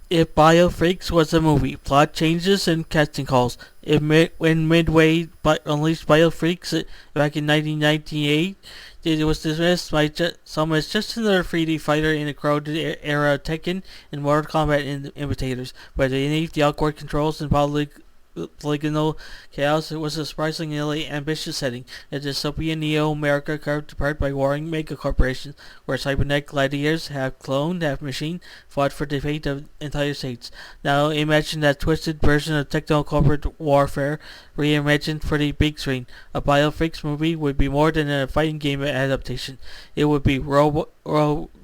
If Bio-F.R.E.A.K.S was a movie, plot changes and casting calls. When Midway unleashed Bio-F.R.E.A.K.S back in 1998, it was dismissed by some as just another 3D fighter in a crowded era of Tekken and Mortal Kombat imitators. But beneath the awkward controls and polygonal chaos, it was a surprisingly ambitious setting, a dystopian Neo-Amerika carved apart by warring mega corporations, where cybernetic gladiators, half clone, half machine, fought for the fate of entire states. Now imagine that twisted version of techno-corporate warfare reimagined for the big screen. A Bio-F.R.E.A.K.S movie would be more than a fighting game adaptation. It would be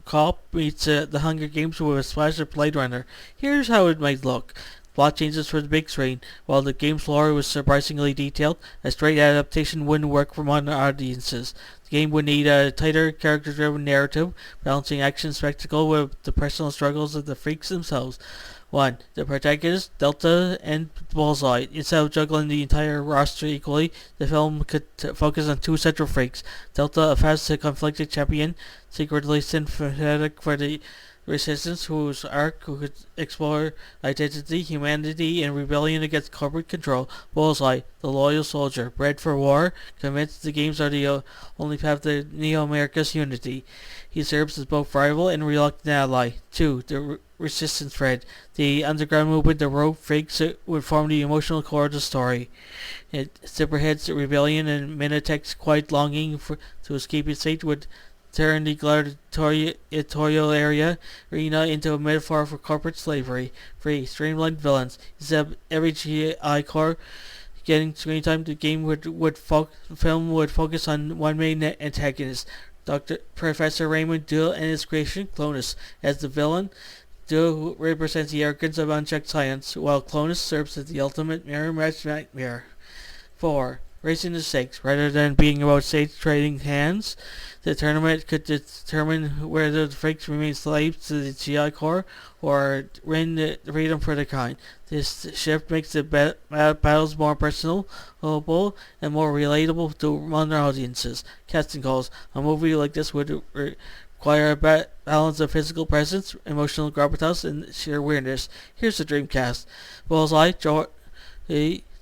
Cop meets The Hunger Games with a splash of Blade Runner. Here's how it might look. Plot changes for the big screen. While the game's lore was surprisingly detailed, a straight adaptation wouldn't work for modern audiences. The game would need a tighter, character-driven narrative, balancing action spectacle with the personal struggles of the freaks themselves. 1. The protagonists, Delta and Bullseye. Instead of juggling the entire roster equally, the film could focus on two central freaks. Delta, a fast conflicted champion, secretly sympathetic for the Resistance, whose arc could explore identity, humanity, and rebellion against corporate control. Bullseye, the loyal soldier, bred for war, convinced the games are the only path to Neo-Amerika's unity. He serves as both rival and reluctant ally. 2. The Resistance thread. The underground movement, the rogue freaks, would form the emotional core of the story. Zipperhead's rebellion and Minitech's quiet longing to escape his fate would turn the gladiatorial arena into a metaphor for corporate slavery. 3. Streamlined villains. Instead of every GI core getting screen time, the film would focus on one main antagonist, Dr. Professor Raymond Dull and his creation, Clonus. As the villain, Dull represents the arrogance of unchecked science, while Clonus serves as the ultimate mirror-matched nightmare. 4. Raising the stakes. Rather than being about stage trading hands, the tournament could determine whether the freaks remain slaves to the GI Corps or win the freedom for the kind. This shift makes the battles more personal, and more relatable to modern audiences. Casting calls. A movie like this would require a balance of physical presence, emotional gravitas, and sheer weirdness. Here's the dream cast. Bullseye,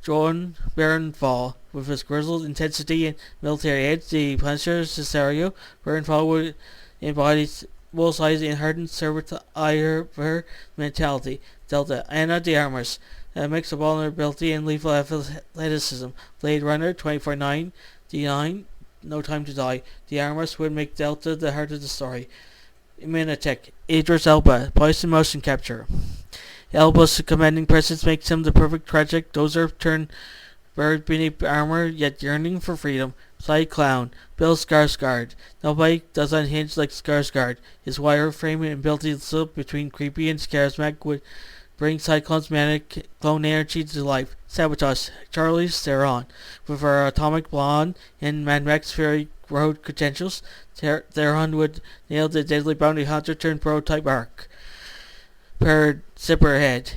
Jon Bernthal, with his grizzled intensity and military edge, the Punisher Cesario. Bernthal would embody Bullseye's inherent servitor mentality. Delta, Ana de Armas, a mix of vulnerability and lethal athleticism. Blade Runner 24/9, D9, No Time to Die. De Armas would make Delta the heart of the story. Minitech, Idris Elba, voice and motion capture. Elba's commanding presence makes him the perfect tragic dozer turned bird beneath armor, yet yearning for freedom. Side clown, Bill Skarsgård. Nobody does unhinge like Skarsgård. His wire frame and ability to slip between creepy and charismatic would bring Cyclone's manic clone energy to life. Sabotage, Charlize Theron. With her atomic blonde and Mad Max Fury Road credentials, Theron would nail the deadly bounty hunter turned prototype arc. Per Zipperhead,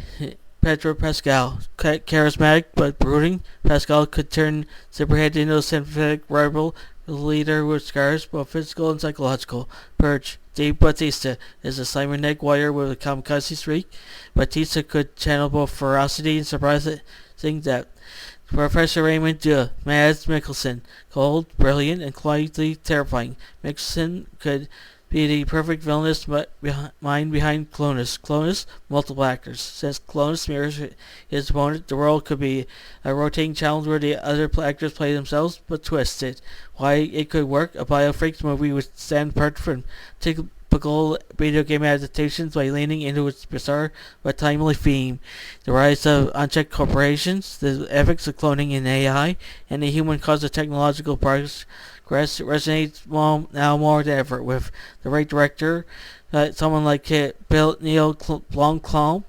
Pedro Pascal. Charismatic but brooding, Pascal could turn Zipperhead into a sympathetic rival leader with scars, both physical and psychological. Purge, Dave Bautista is a cybernetic warrior with a kamikaze streak. Bautista could channel both ferocity and surprising depth. Professor Raymond Dull, Mads Mikkelsen, cold, brilliant, and quietly terrifying. Mikkelsen could be the perfect villainous mind behind Clonus. Clonus, multiple actors. Since Clonus mirrors his opponent, the role could be a rotating challenge where the other actors play themselves, but twisted. Why it could work, a Bio-F.R.E.A.K.S movie would stand apart from typical video game adaptations by leaning into its bizarre but timely theme. The rise of unchecked corporations, the ethics of cloning and AI, and the human cause of technological progress resonates now more than ever. With the right director, someone like Neil Blomkamp,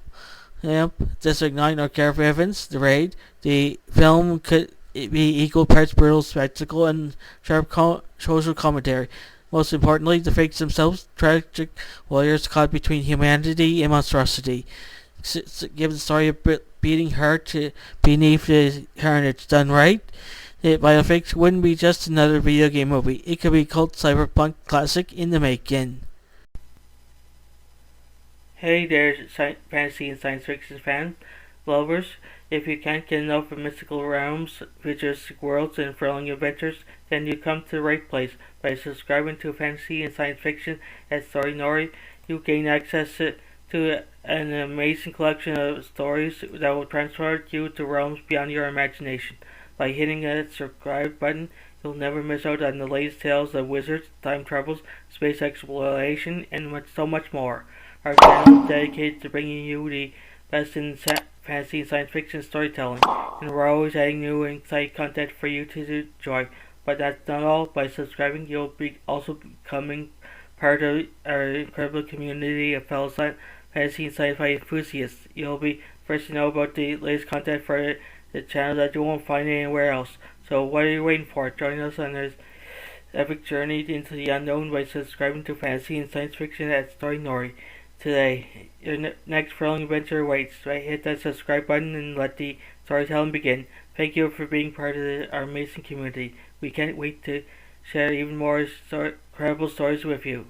District 9, or Gareth Evans, The Raid, the film could be equal parts brutal spectacle and sharp social commentary. Most importantly, the fakes themselves, tragic warriors caught between humanity and monstrosity. Give the story of beating her to beneath the carnage done right. Bio-F.R.E.A.K.S wouldn't be just another video game movie. It could be a cult cyberpunk classic in the making. Hey there, fantasy and science fiction fan lovers. If you can't get enough of mystical realms, futuristic worlds, and thrilling adventures, then you come to the right place. By subscribing to fantasy and science fiction at Story Nori, you gain access to an amazing collection of stories that will transport you to realms beyond your imagination. By hitting that subscribe button, you'll never miss out on the latest tales of wizards, time travels, space exploration, and so much more. Our channel is dedicated to bringing you the best in fantasy and science fiction storytelling, and we're always adding new and exciting content for you to enjoy. But that's not all. By subscribing, you'll be also becoming part of our incredible community of fellow fantasy and sci-fi enthusiasts. You'll be first to know about the latest content for the channel that you won't find anywhere else. So what are you waiting for? Join us on this epic journey into the unknown by subscribing to fantasy and science fiction at Story Nori. Today, your next thrilling adventure awaits. Right, hit that subscribe button and let the storytelling begin. Thank you for being part of our amazing community. We can't wait to share even more incredible stories with you.